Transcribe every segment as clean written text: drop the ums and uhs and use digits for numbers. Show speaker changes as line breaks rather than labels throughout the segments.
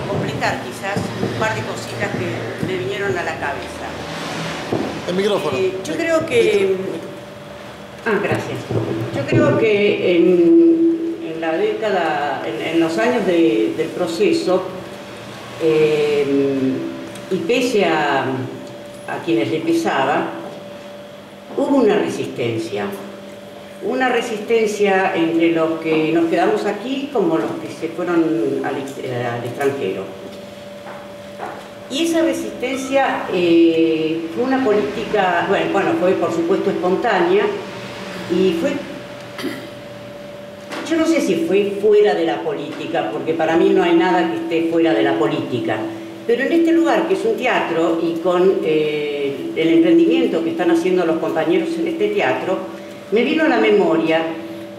completar quizás un par de cositas que me vinieron a la cabeza.
El micrófono.
Yo creo que... gracias. Yo creo que en la década, en los años del proceso, y pese a quienes le pesaba, hubo una resistencia entre los que nos quedamos aquí como los que se fueron al extranjero. Y esa resistencia fue una política, bueno, fue por supuesto espontánea, y fue, yo no sé si fue fuera de la política, porque para mí no hay nada que esté fuera de la política, pero en este lugar, que es un teatro, y con el emprendimiento que están haciendo los compañeros en este teatro, me vino a la memoria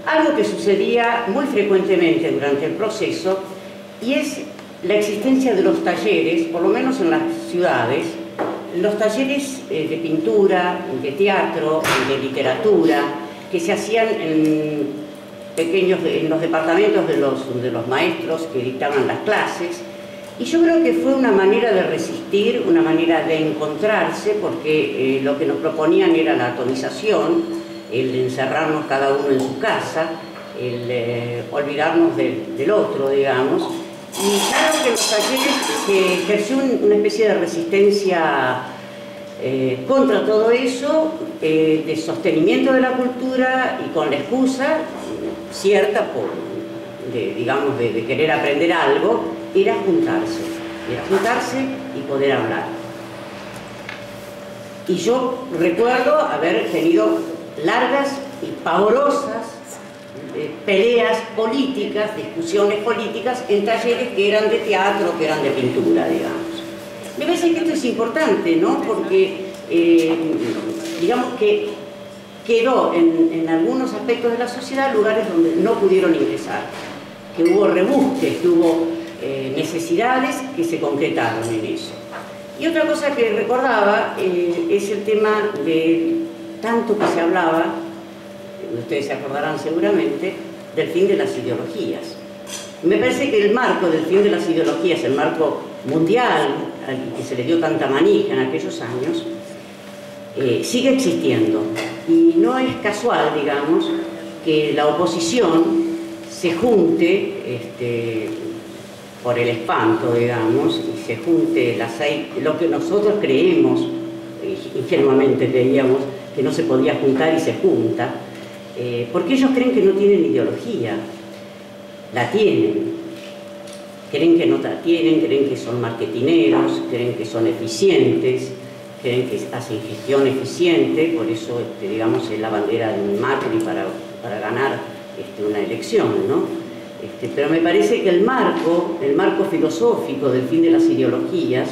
algo que sucedía muy frecuentemente durante el proceso, y es la existencia de los talleres, por lo menos en las ciudades, los talleres de pintura, de teatro, de literatura, que se hacían en los departamentos de los maestros que dictaban las clases. Y yo creo que fue una manera de resistir, una manera de encontrarse, porque lo que nos proponían era la atomización, el encerrarnos cada uno en su casa, el olvidarnos del otro, digamos. Y claro que los talleres ejerció una especie de resistencia contra todo eso, de sostenimiento de la cultura, y con la excusa cierta de querer aprender algo, era juntarse y poder hablar. Y yo recuerdo haber tenido largas y pavorosas peleas políticas, discusiones políticas en talleres que eran de teatro, que eran de pintura, digamos. Me parece que esto es importante, ¿no? Porque, digamos que quedó en algunos aspectos de la sociedad lugares donde no pudieron ingresar, que hubo rebusques, que hubo necesidades que se concretaron en eso. Y otra cosa que recordaba es el tema de tanto que se hablaba, ustedes se acordarán seguramente, del fin de las ideologías. Me parece que el marco del fin de las ideologías, el marco mundial al que se le dio tanta manija en aquellos años, sigue existiendo. Y no es casual, digamos, que la oposición se junte por el espanto, digamos, y se junte lo que nosotros creemos, ingenuamente creíamos, que no se podía juntar y se junta, porque ellos creen que no tienen ideología. La tienen. Creen que no la tienen, creen que son marketineros, creen que son eficientes, creen que hacen gestión eficiente, por eso, digamos, es la bandera de Macri para ganar una elección, ¿no? Pero me parece que el marco filosófico del fin de las ideologías,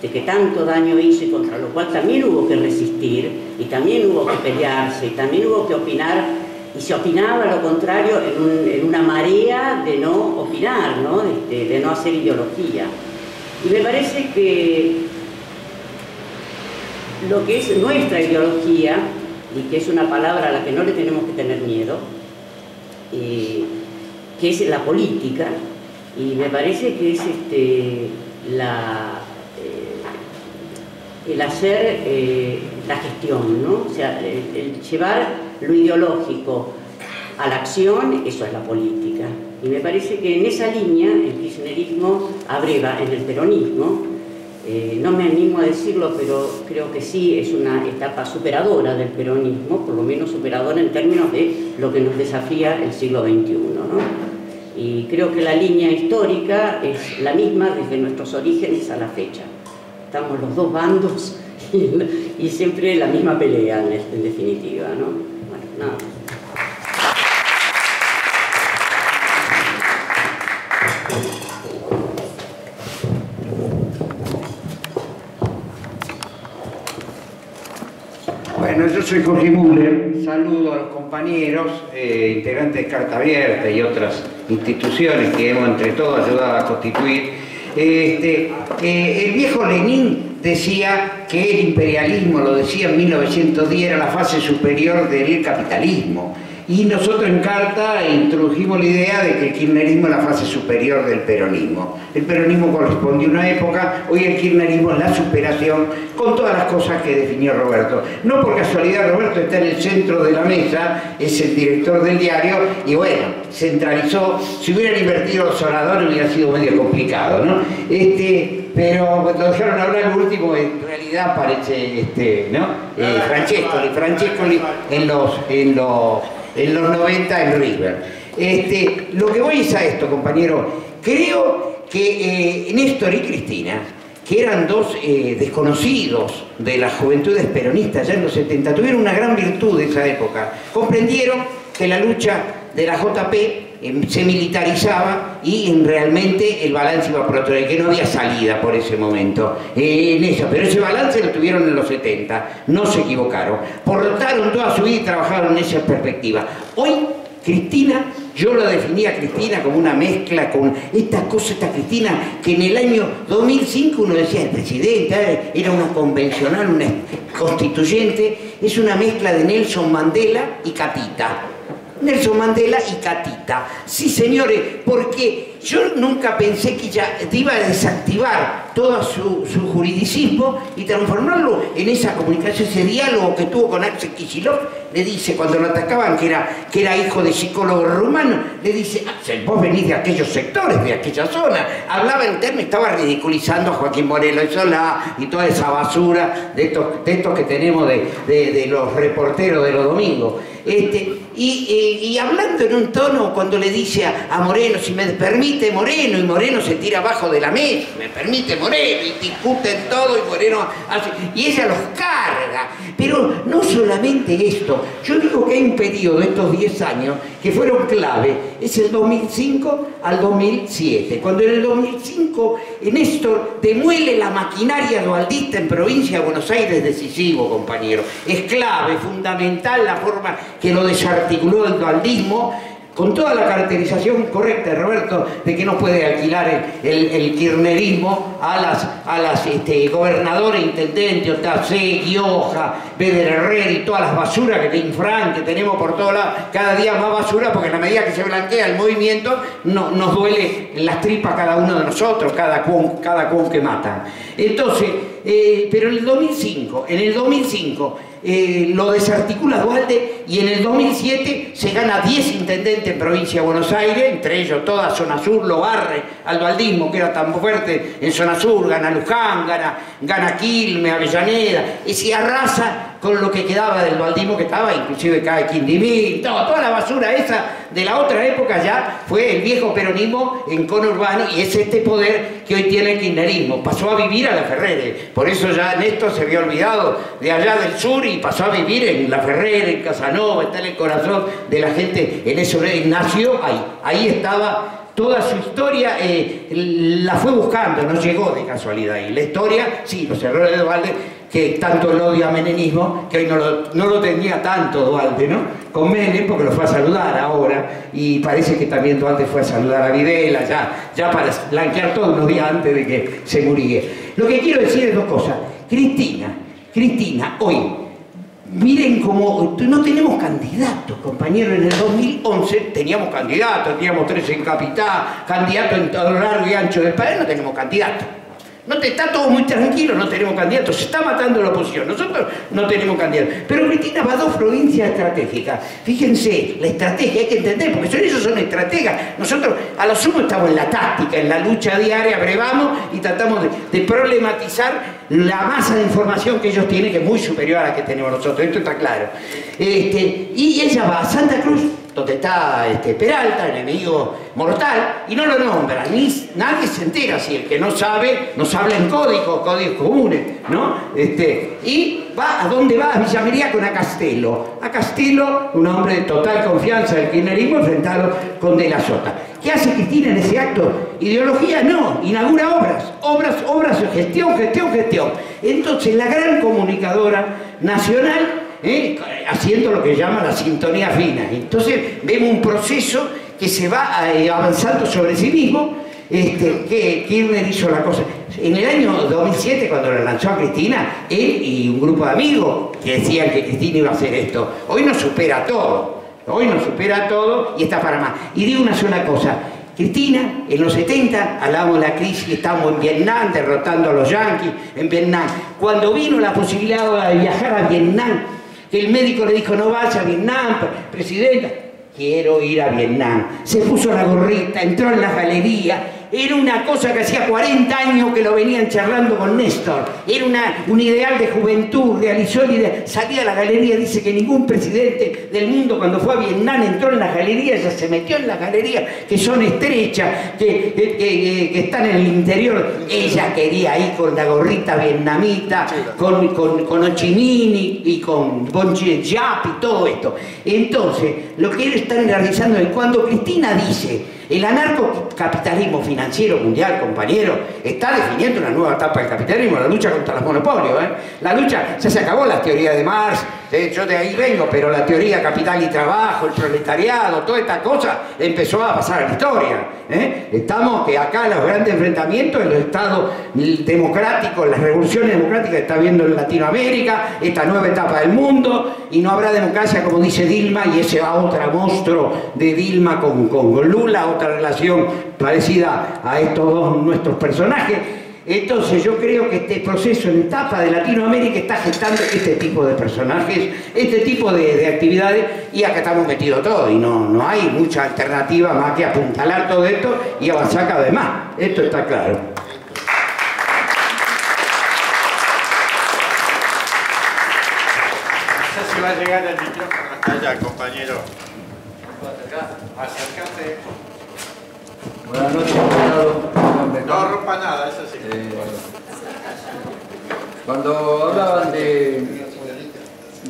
que tanto daño hizo y contra lo cual también hubo que resistir, y también hubo que pelearse, y también hubo que opinar, y se opinaba lo contrario en una marea de no opinar, ¿no? De no hacer ideología. Y me parece que lo que es nuestra ideología, y que es una palabra a la que no le tenemos que tener miedo, que es la política, y me parece que es el hacer la gestión, ¿no? O sea, el llevar lo ideológico a la acción, eso es la política. Y me parece que en esa línea el kirchnerismo abreva en el peronismo. No me animo a decirlo, pero creo que sí es una etapa superadora del peronismo, por lo menos superadora en términos de lo que nos desafía el siglo XXI, ¿no? Y creo que la línea histórica es la misma desde nuestros orígenes a la fecha. Estamos los dos bandos y siempre la misma pelea, en definitiva, ¿no? Bueno, nada.
Bueno, yo soy Jorge Müller, saludo a los compañeros, integrantes de Carta Abierta y otras instituciones que hemos entre todos ayudado a constituir. El viejo Lenin decía que el imperialismo, lo decía en 1910, era la fase superior del capitalismo. Y nosotros en carta introdujimos la idea de que el kirchnerismo es la fase superior del peronismo. El peronismo corresponde a una época, hoy el kirchnerismo es la superación con todas las cosas que definió Roberto. No por casualidad Roberto está en el centro de la mesa, es el director del diario y bueno, centralizó. Si hubieran invertido los oradores hubiera sido medio complicado, ¿no? Pero lo dejaron hablar el último, en realidad parece ¿no? Francescoli en los 90 en River. Lo que voy es a esto, compañero. Creo que Néstor y Cristina, que eran dos desconocidos de las juventudes peronistas ya en los 70, tuvieron una gran virtud de esa época. Comprendieron que la lucha de la JP se militarizaba y realmente el balance iba por otro lado, que no había salida por ese momento pero ese balance lo tuvieron en los 70, no se equivocaron, portaron toda su vida y trabajaron en esa perspectiva. Hoy Cristina, yo la definía a Cristina como una mezcla con esta Cristina que en el año 2005 uno decía el presidente, era una convencional, una constituyente, es una mezcla de Nelson Mandela y Catita. Nelson Mandela y Catita. Sí, señores, porque yo nunca pensé que ella iba a desactivar todo su juridicismo y transformarlo en esa comunicación, ese diálogo que tuvo con Axel Kicillof. Le dice, cuando lo atacaban, que era hijo de psicólogo rumano, le dice, Axel, vos venís de aquellos sectores, de aquella zona. Hablaba en términos, estaba ridiculizando a Joaquín Morelo y Solá y toda esa basura de estos que tenemos de los reporteros de los domingos. Y hablando en un tono, cuando le dice a Moreno, si me permite Moreno, y Moreno se tira abajo de la mesa, me permite Moreno, y discuten todo, y Moreno hace, y ella los carga. Pero no solamente esto, yo digo que hay un periodo de estos 10 años que fueron clave, es el 2005 al 2007, cuando en el 2005 Néstor demuele la maquinaria dualdista en provincia de Buenos Aires, decisivo, compañero, es clave, fundamental la forma que lo desarticuló el dualdismo, con toda la caracterización correcta de Roberto de que no puede alquilar el kirchnerismo a las gobernadores, intendentes, Otacé, Gioja, Beder Herrera y todas las basuras que tiene Infran, que tenemos por todos lados, cada día más basura, porque en la medida que se blanquea el movimiento nos duele en las tripas cada uno de nosotros, cada cuón que matan. Entonces, pero en el 2005 lo desarticula Duhalde y en el 2007 se gana 10 intendentes en provincia de Buenos Aires, entre ellos toda zona sur, lo barre al dualdismo que era tan fuerte en zona sur, gana Luján, gana Quilmes, Avellaneda, y se arrasa con lo que quedaba del dualdismo, que estaba, inclusive cae Quindimil, toda la basura esa de la otra época ya fue el viejo peronismo en conurbano, y es este poder que hoy tiene el kirchnerismo. Pasó a vivir a La Ferrere, por eso ya Néstor se había olvidado de allá del sur y pasó a vivir en La Ferrere, en Casanova, está en el corazón de la gente, en eso nació ahí estaba. Toda su historia la fue buscando, no llegó de casualidad. Y la historia, sí, los errores de Duhalde, que tanto el odio a menemismo, que hoy no lo tenía tanto Duhalde, ¿no? Con Menem, porque lo fue a saludar ahora, y parece que también Duhalde fue a saludar a Videla, ya para blanquear todo unos días antes de que se muriera. Lo que quiero decir es dos cosas. Cristina, hoy, miren cómo no tenemos candidatos, compañeros. En el 2011 teníamos candidatos, teníamos 3 en Capital, candidatos en todo lo largo y ancho del país, no tenemos candidatos. Está todo muy tranquilo, no tenemos candidatos, se está matando la oposición, nosotros no tenemos candidatos. Pero Cristina va a 2 provincias estratégicas. Fíjense, la estrategia hay que entender, porque ellos son estrategas. Nosotros a lo sumo estamos en la táctica, en la lucha diaria, brevamos y tratamos de problematizar la masa de información que ellos tienen, que es muy superior a la que tenemos nosotros, esto está claro. Y ella va a Santa Cruz, donde está Peralta, enemigo mortal, y no lo nombra, nadie se entera, si el que no sabe, nos habla en códigos comunes, ¿no? Y va, ¿a dónde va? A Villa María con a Castelo, un hombre de total confianza del kirchnerismo enfrentado con De la Sota. ¿Qué hace Cristina en ese acto? Ideología no, inaugura obras, gestión. Entonces la gran comunicadora nacional, haciendo lo que llama la sintonía fina. Entonces vemos un proceso que se va avanzando sobre sí mismo, que Kirchner hizo la cosa. En el año 2007, cuando la lanzó a Cristina, él y un grupo de amigos que decían que Cristina iba a hacer esto, hoy nos supera todo. Hoy nos supera todo y está para más. Y digo una sola cosa. Cristina, en los 70, hablábamos de la crisis, estábamos en Vietnam, derrotando a los yanquis en Vietnam. Cuando vino la posibilidad de viajar a Vietnam, que el médico le dijo, no vaya a Vietnam, presidenta, quiero ir a Vietnam. Se puso la gorrita, entró en la galería. Era una cosa que hacía 40 años que lo venían charlando con Néstor. Era un ideal de juventud, realizó el ideal. Salía a la galería, dice que ningún presidente del mundo cuando fue a Vietnam entró en la galería, ella se metió en la galería, que son estrechas, que están en el interior. Ella quería ir con la gorrita vietnamita, con Ho Chi Minh y con Bon Giap y todo esto. Entonces, lo que ellos están realizando es cuando Cristina dice el anarcocapitalismo financiero mundial, compañero, está definiendo una nueva etapa del capitalismo, la lucha contra los monopolios. La lucha, ya se acabó la teoría de Marx, yo de ahí vengo, pero la teoría capital y trabajo, el proletariado, toda esta cosa empezó a pasar a la historia. Estamos que acá los grandes enfrentamientos en los estados democráticos, las revoluciones democráticas que está viendo en Latinoamérica, esta nueva etapa del mundo, y no habrá democracia como dice Dilma, y ese va otro monstruo de Dilma con Lula, otra relación parecida a estos dos nuestros personajes. Entonces yo creo que este proceso en etapa de Latinoamérica está gestando este tipo de personajes, este tipo de actividades, y acá estamos metidos todos y no hay mucha alternativa más que apuntalar todo esto y avanzar cada vez más. Esto está claro.
No sé si va a llegar el micrófono hasta allá, compañero. Acércate.
Buenas noches, abogado.
No rompa nada, eso sí.
Cuando hablaban de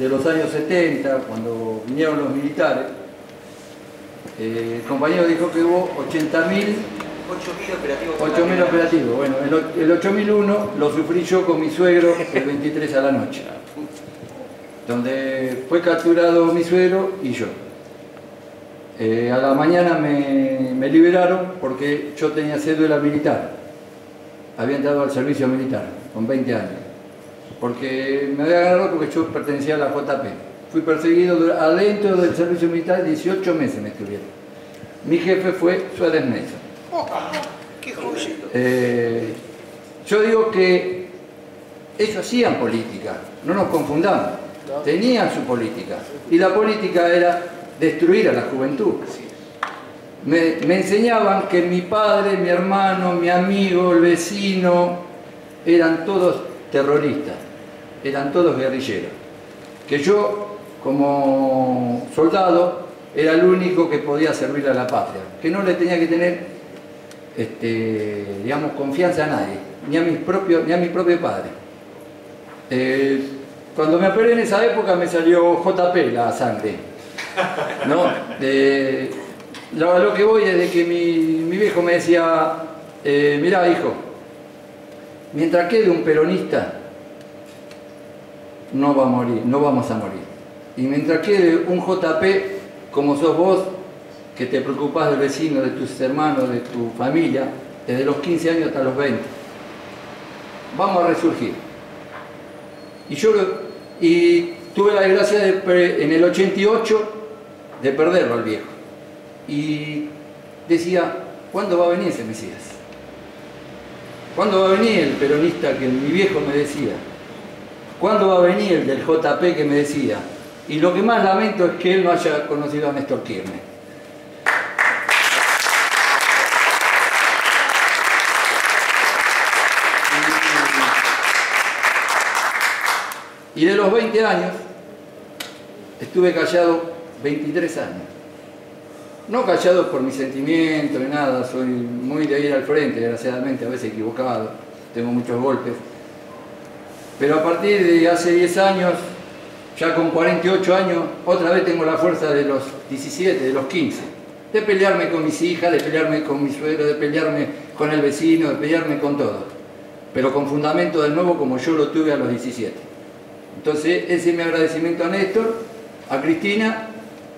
los años 70, cuando vinieron los militares, el compañero dijo que hubo 80.000 operativos. Bueno, el 8001 lo sufrí yo con mi suegro el 23 a la noche, donde fue capturado mi suegro y yo. A la mañana me liberaron porque yo tenía cédula militar. Había entrado al servicio militar con 20 años. Porque me había agarrado porque yo pertenecía a la JP. Fui perseguido adentro del servicio militar, 18 meses me estuvieron. Mi jefe fue Suárez Mesa. Yo digo que ellos hacían política, no nos confundamos. Tenían su política. Y la política era destruir a la juventud. Me enseñaban que mi padre, mi hermano, mi amigo, el vecino, eran todos terroristas, eran todos guerrilleros. Que yo, como soldado, era el único que podía servir a la patria, que no le tenía que tener, digamos, confianza a nadie, ni a mi propio padre. Cuando me operé en esa época me salió JP la sangre, ¿no? Lo que voy es de que mi viejo me decía, mirá hijo, mientras quede un peronista, no va a morir, no vamos a morir. Y mientras quede un JP como sos vos, que te preocupás del vecino, de tus hermanos, de tu familia, desde los 15 años hasta los 20, vamos a resurgir. Y tuve la desgracia en el 88 de perderlo al viejo. Y decía, ¿cuándo va a venir ese Mesías? ¿Cuándo va a venir el peronista que mi viejo me decía? ¿Cuándo va a venir el del JP que me decía? Y lo que más lamento es que él no haya conocido a Néstor Kirchner. Y de los 20 años, estuve callado 23 años. No callado por mis sentimientos ni nada, soy muy de ir al frente, desgraciadamente, a veces equivocado, tengo muchos golpes. Pero a partir de hace 10 años, ya con 48 años, otra vez tengo la fuerza de los 17, de los 15. De pelearme con mis hijas, de pelearme con mi suegro, de pelearme con el vecino, de pelearme con todo. Pero con fundamento de nuevo como yo lo tuve a los 17. Entonces, ese es mi agradecimiento a Néstor, a Cristina,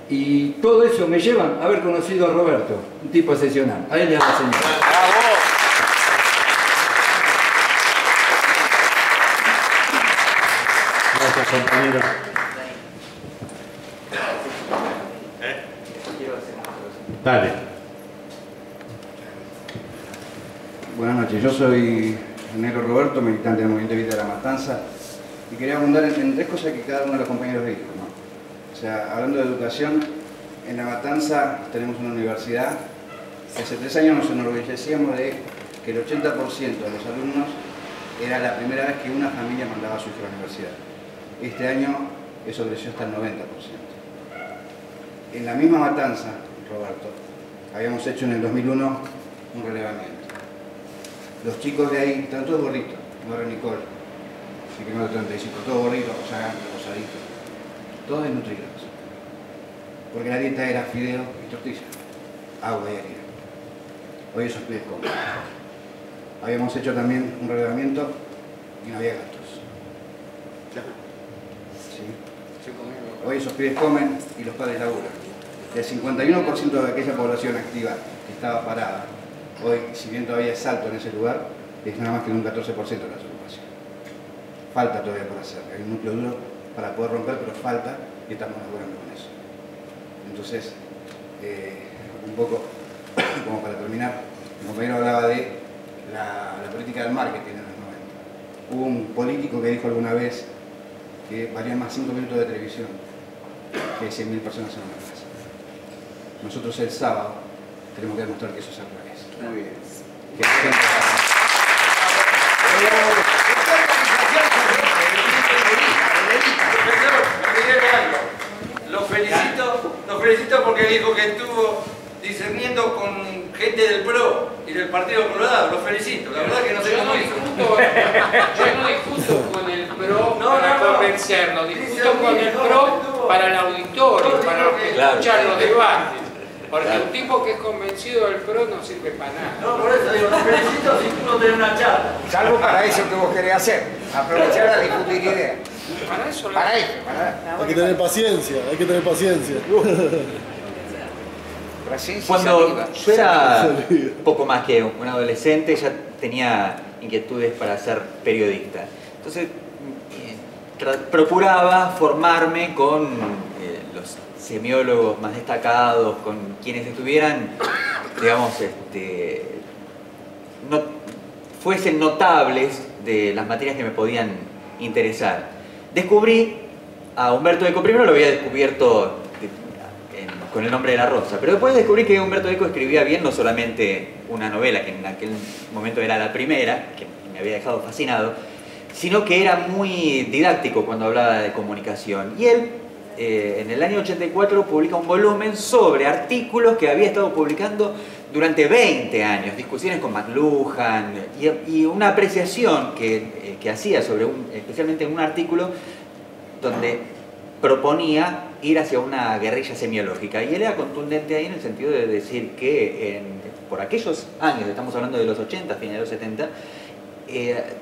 y todo eso me lleva a haber conocido a Roberto, un tipo excepcional. A él y a la señora.
Gracias, compañero.
Dale.
Buenas noches, yo soy el negro Roberto, militante del Movimiento Evita de la Matanza, y quería abundar en tres cosas que cada uno de los compañeros dijo, ¿no? O sea, hablando de educación, en La Matanza tenemos una universidad que hace 3 años nos enorgullecíamos de que el 80% de los alumnos era la primera vez que una familia mandaba a su hijo a la universidad. Este año eso creció hasta el 90%. En la misma Matanza, Roberto, habíamos hecho en el 2001 un relevamiento. Los chicos de ahí están todos gorditos, no era Nicole, así que no de 35, todos gorditos, rosaditos, todos desnutridos. Porque la dieta era fideo y tortilla, agua y harina. Hoy esos pibes comen. Habíamos hecho también un relevamiento y no había gastos. ¿Sí? Hoy esos pibes comen y los padres laburan. El 51% de aquella población activa que estaba parada, hoy, si bien todavía es alto en ese lugar, es nada más que un 14% de la ocupación. Falta todavía por hacer. Hay un núcleo duro para poder romper, pero falta y estamos laburando con eso. Entonces, un poco, como para terminar, el compañero hablaba de la política del marketing en los 90. Hubo un político que dijo alguna vez que valían más 5 minutos de televisión que 100.000 personas en una casa. Nosotros el sábado tenemos que demostrar que eso es al revés. Muy bien. Que la gente...
Lo felicito porque dijo que estuvo discerniendo con gente del PRO y del Partido Colorado. Lo felicito, la verdad que no sé cómo hizo.
Yo no discuto con el PRO para convencerlo, discuto con el PRO para el auditorio, para los que escuchan los debates. Porque un tipo que es convencido del PRO no sirve para nada.
No, por eso digo, lo felicito si tú no tenés una charla.
Salvo para eso que vos querés hacer, aprovechar a discutir ideas.
Para eso
Hay que tener paciencia, hay que tener paciencia.
Cuando yo era poco más que un adolescente, ya tenía inquietudes para ser periodista. Entonces, procuraba formarme con los semiólogos más destacados, con quienes estuvieran, digamos, fuesen notables de las materias que me podían interesar. Descubrí a Umberto Eco, primero lo había descubierto con El nombre de la rosa, pero después descubrí que Umberto Eco escribía bien no solamente una novela, que en aquel momento era la primera, que me había dejado fascinado, sino que era muy didáctico cuando hablaba de comunicación. Y él, en el año 84, publica un volumen sobre artículos que había estado publicando durante 20 años, discusiones con McLuhan y una apreciación que hacía sobre especialmente en un artículo donde proponía ir hacia una guerrilla semiológica. Y él era contundente ahí en el sentido de decir que por aquellos años, estamos hablando de los 80, fines de los 70,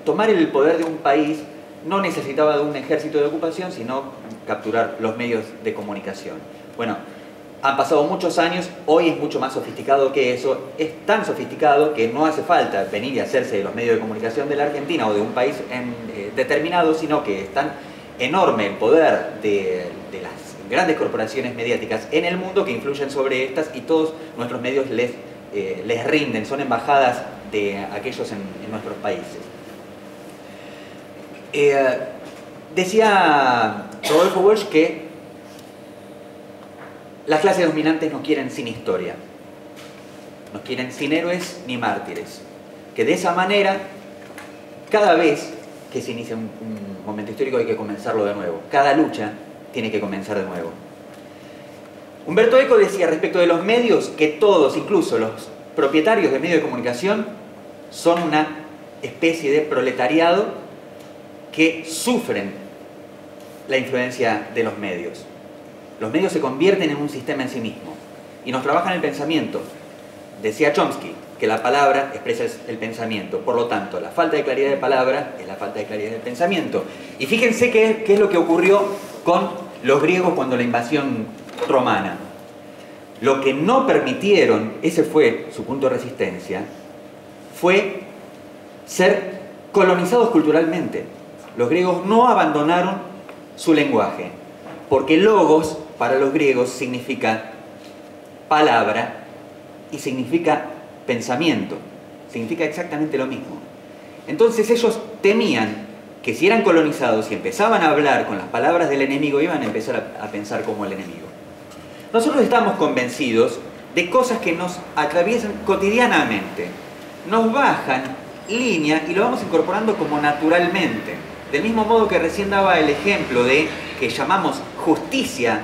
tomar el poder de un país no necesitaba de un ejército de ocupación, sino capturar los medios de comunicación. Bueno, han pasado muchos años, hoy es mucho más sofisticado que eso, es tan sofisticado que no hace falta venir y hacerse de los medios de comunicación de la Argentina o de un país determinado, sino que es tan enorme el poder de las grandes corporaciones mediáticas en el mundo que influyen sobre estas y todos nuestros medios les rinden, son embajadas de aquellos en nuestros países. Decía Rodolfo Walsh que las clases dominantes nos quieren sin historia, nos quieren sin héroes ni mártires, que de esa manera, cada vez que se inicia un momento histórico hay que comenzarlo de nuevo, cada lucha tiene que comenzar de nuevo. Humberto Eco decía respecto de los medios que todos, incluso los propietarios de medios de comunicación, son una especie de proletariado que sufren la influencia de los medios. Los medios se convierten en un sistema en sí mismo y nos trabajan el pensamiento. Decía Chomsky que la palabra expresa el pensamiento, por lo tanto, la falta de claridad de palabra es la falta de claridad del pensamiento. Y fíjense qué es lo que ocurrió con los griegos cuando la invasión romana. Lo que no permitieron, ese fue su punto de resistencia, fue ser colonizados culturalmente. Los griegos no abandonaron su lenguaje, porque logos para los griegos significa palabra y significa pensamiento, significa exactamente lo mismo. Entonces ellos temían que si eran colonizados y empezaban a hablar con las palabras del enemigo, iban a empezar a pensar como el enemigo. Nosotros estamos convencidos de cosas que nos atraviesan cotidianamente, nos bajan línea y lo vamos incorporando como naturalmente. Del mismo modo que recién daba el ejemplo de que llamamos justicia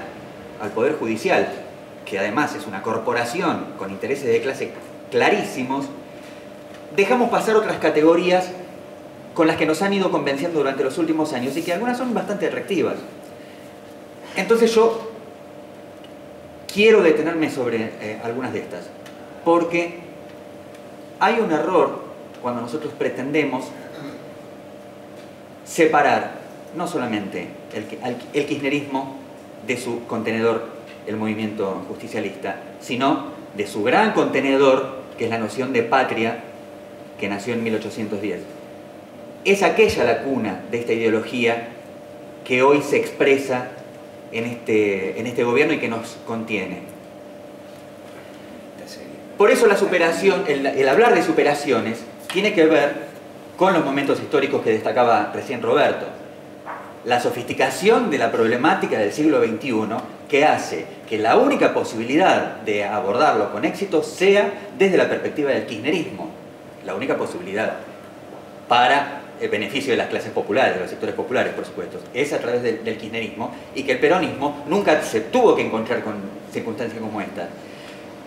al Poder Judicial, que además es una corporación con intereses de clase clarísimos, dejamos pasar otras categorías con las que nos han ido convenciendo durante los últimos años y que algunas son bastante atractivas. Entonces yo quiero detenerme sobre algunas de estas, porque hay un error cuando nosotros pretendemos separar no solamente el kirchnerismo de su contenedor, el movimiento justicialista, sino de su gran contenedor, que es la noción de patria, que nació en 1810. Es aquella la cuna de esta ideología que hoy se expresa en este gobierno y que nos contiene. Por eso la superación, el hablar de superaciones, tiene que ver con los momentos históricos que destacaba recién Roberto. La sofisticación de la problemática del siglo XXI, que hace que la única posibilidad de abordarlo con éxito sea desde la perspectiva del kirchnerismo. La única posibilidad para el beneficio de las clases populares, de los sectores populares, por supuesto, es a través del kirchnerismo, y que el peronismo nunca se tuvo que encontrar con circunstancias como esta.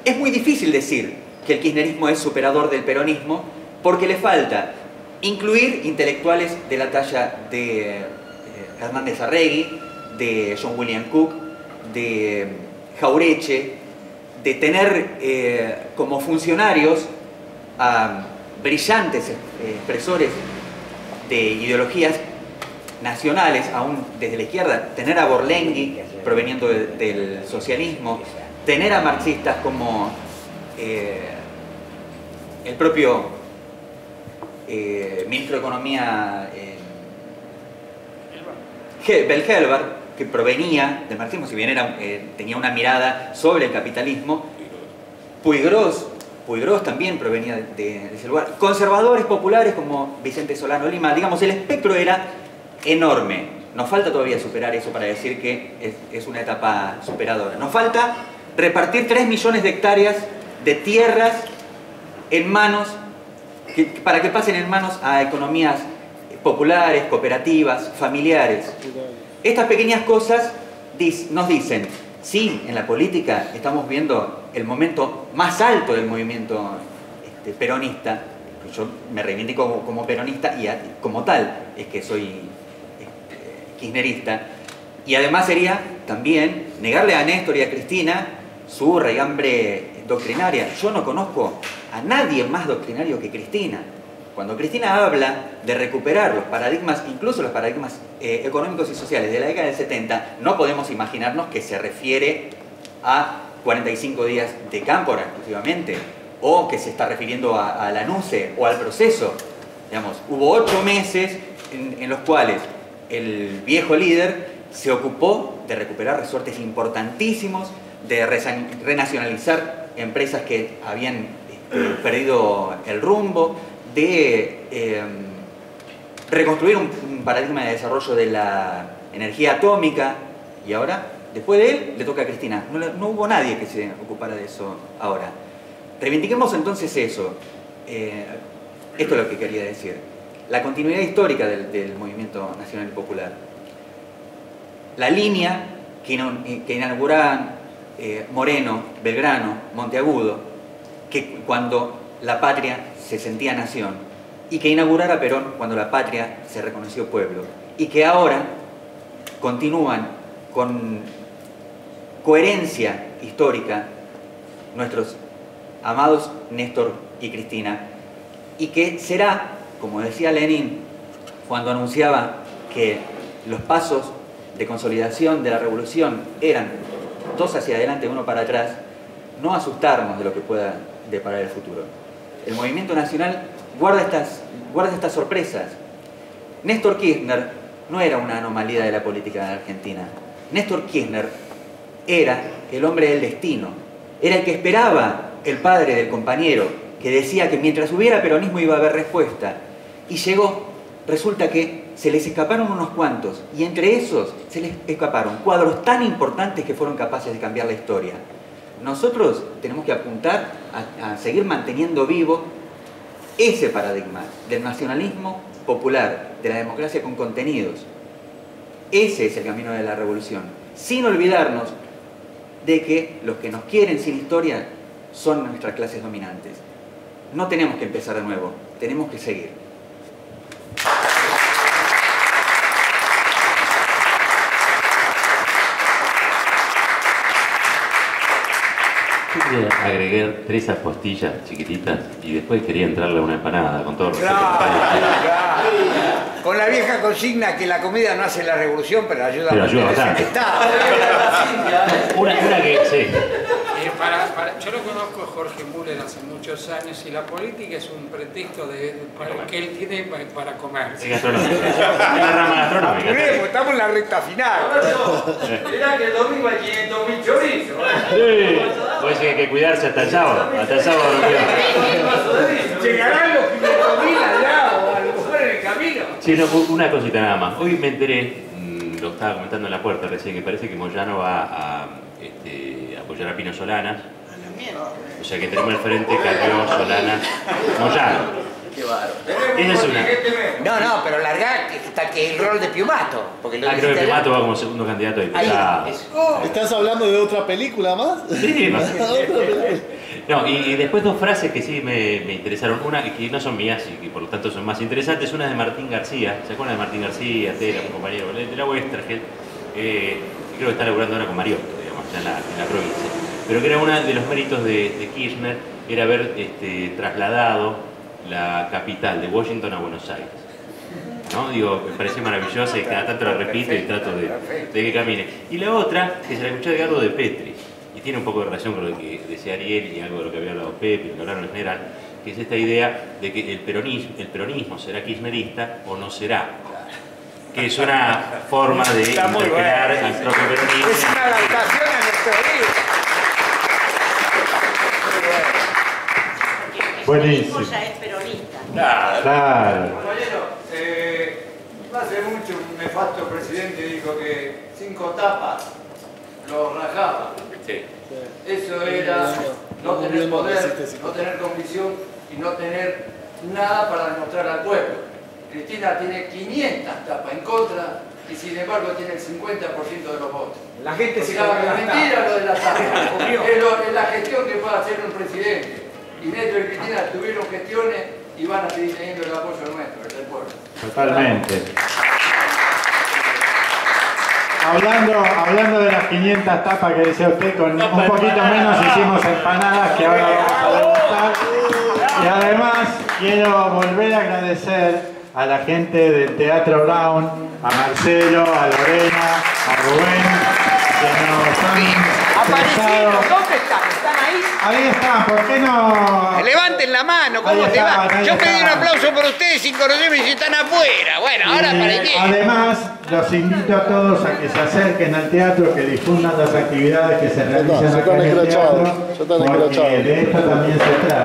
Es muy difícil decir que el kirchnerismo es superador del peronismo porque le falta incluir intelectuales de la talla de Hernández Arregui, de John William Cook, de Jaureche, de tener como funcionarios a brillantes expresores de ideologías nacionales, aún desde la izquierda, tener a Borlenghi proveniendo del socialismo, tener a marxistas como el propio ministro de Economía Bell-Helber, que provenía del marxismo, si bien tenía una mirada sobre el capitalismo. Puigros también provenía de ese lugar. Conservadores populares como Vicente Solano Lima. Digamos, el espectro era enorme. Nos falta todavía superar eso para decir que es una etapa superadora. Nos falta repartir 3 millones de hectáreas de tierras en manos, para que pasen en manos a economías populares, cooperativas, familiares. Estas pequeñas cosas nos dicen: sí, en la política estamos viendo el momento más alto del movimiento peronista. Yo me reivindico como peronista y como tal es que soy kirchnerista. Y además sería también negarle a Néstor y a Cristina su raigambre doctrinaria. Yo no conozco a nadie más doctrinario que Cristina. Cuando Cristina habla de recuperar los paradigmas, incluso los paradigmas económicos y sociales de la década del 70, no podemos imaginarnos que se refiere a 45 días de Cámpora exclusivamente, o que se está refiriendo a la NUCE o al proceso. Digamos, hubo 8 meses en los cuales el viejo líder se ocupó de recuperar resortes importantísimos, de renacionalizar empresas que habían perdido el rumbo, de reconstruir un paradigma de desarrollo de la energía atómica. Y ahora, después de él, le toca a Cristina. No hubo nadie que se ocupara de eso ahora. Reivindiquemos entonces eso. Esto es lo que quería decir. La continuidad histórica del movimiento nacional y popular. La línea que inauguraban Moreno, Belgrano, Monteagudo, que cuando la patria se sentía nación, y que inaugurara Perón cuando la patria se reconoció pueblo, y que ahora continúan con coherencia histórica nuestros amados Néstor y Cristina, y que será, como decía Lenin cuando anunciaba que los pasos de consolidación de la revolución eran 2 hacia adelante, 1 para atrás, no asustarnos de lo que pueda deparar el futuro. El movimiento nacional guarda estas sorpresas. Néstor Kirchner no era una anomalía de la política de Argentina. Néstor Kirchner era el hombre del destino, era el que esperaba el padre del compañero, que decía que mientras hubiera peronismo iba a haber respuesta. Y llegó, resulta que se les escaparon unos cuantos, y entre esos se les escaparon cuadros tan importantes que fueron capaces de cambiar la historia. Nosotros tenemos que apuntar a seguir manteniendo vivo ese paradigma del nacionalismo popular, de la democracia con contenidos. Ese es el camino de la revolución, sin olvidarnos de que los que nos quieren sin historia son nuestras clases dominantes. No tenemos que empezar de nuevo, tenemos que seguir.
Quería agregar 3 apostillas chiquititas y después quería entrarle a una empanada con todo respeto.
Con la vieja consigna que la comida no hace la revolución, pero ayuda
bastante. Una que sí.
Yo lo conozco a Jorge Müller hace muchos años y la política es un pretexto que él tiene para comer.
Es gastronómica. Es la rama gastronómica.
Estamos en la recta final.
Mirá que el domingo hay 500.000 chorizos.
Sí. Pues hay que cuidarse hasta el sábado. Hasta el sábado no cuidamos.
¿Llegarán los 500.000 allá o a lo mejor en el camino?
Sí, no, una cosita nada más. Hoy me enteré, lo estaba comentando en la puerta recién, que parece que Moyano va a apoyar a Pino Solanas. O sea que tenemos el frente Carrió, Solanas, Moyano.
Qué bárbaro.
Esa es una.
No, pero larga hasta que el rol de Piumato. Porque lo
Creo que Piumato va como segundo candidato a diputado.
¿Estás hablando de otra película más?
Sí, más. No, y después 2 frases que sí me interesaron. Una que no son mías y que por lo tanto son más interesantes. Una es de Martín García. ¿Se acuerdan de Martín García? Tela, un compañero de la vuestra, que creo que está laburando ahora con Mariotto, digamos, ya en la provincia. Pero que era uno de los méritos de Kirchner, era haber trasladado la capital de Washington a Buenos Aires. ¿No? Digo, me parece maravillosa y cada tanto la repito y trato de que camine. Y la otra, que se la escuché de Gardo de Petri, y tiene un poco de relación con lo que decía Ariel y algo de lo que había hablado Pepe, lo que hablaron en general, que es esta idea de que el peronismo será kirchnerista o no será. Que es una forma de interpelar al propio peronismo.
Es una adaptación a nuestro libro.
Buenísimo. Ya es peronista.
Claro.
Compañero, no hace mucho un nefasto presidente dijo que 5 tapas lo rajaba.
Sí.
Eso era no tener poder, no tener convicción y no tener nada para demostrar al pueblo. Cristina tiene 500 tapas en contra y sin embargo tiene el 50% de los votos.
La gente se
mentira lo de la tapa. Es la gestión que puede hacer un presidente. Y Neto y Cristina tuvieron gestiones y van a seguir teniendo el apoyo nuestro, el del pueblo.
Totalmente. Hablando de las 500 tapas que decía usted, con un poquito menos hicimos empanadas que ahora vamos a degustar. Y además quiero volver a agradecer a la gente del Teatro Brown, a Marcelo, a Lorena, a Rubén, que nos han
aparecido. ¿Dónde están? ¿Están ahí?
Ahí están, ¿por qué no?
Levanten la mano, ¿cómo te va? Yo pedí un aplauso por ustedes sin conocerme y si están afuera. Bueno, ahora para qué.
Además, los invito a todos a que se acerquen al teatro, que difundan las actividades que se realizan acá en el teatro, porque de esto también se trata.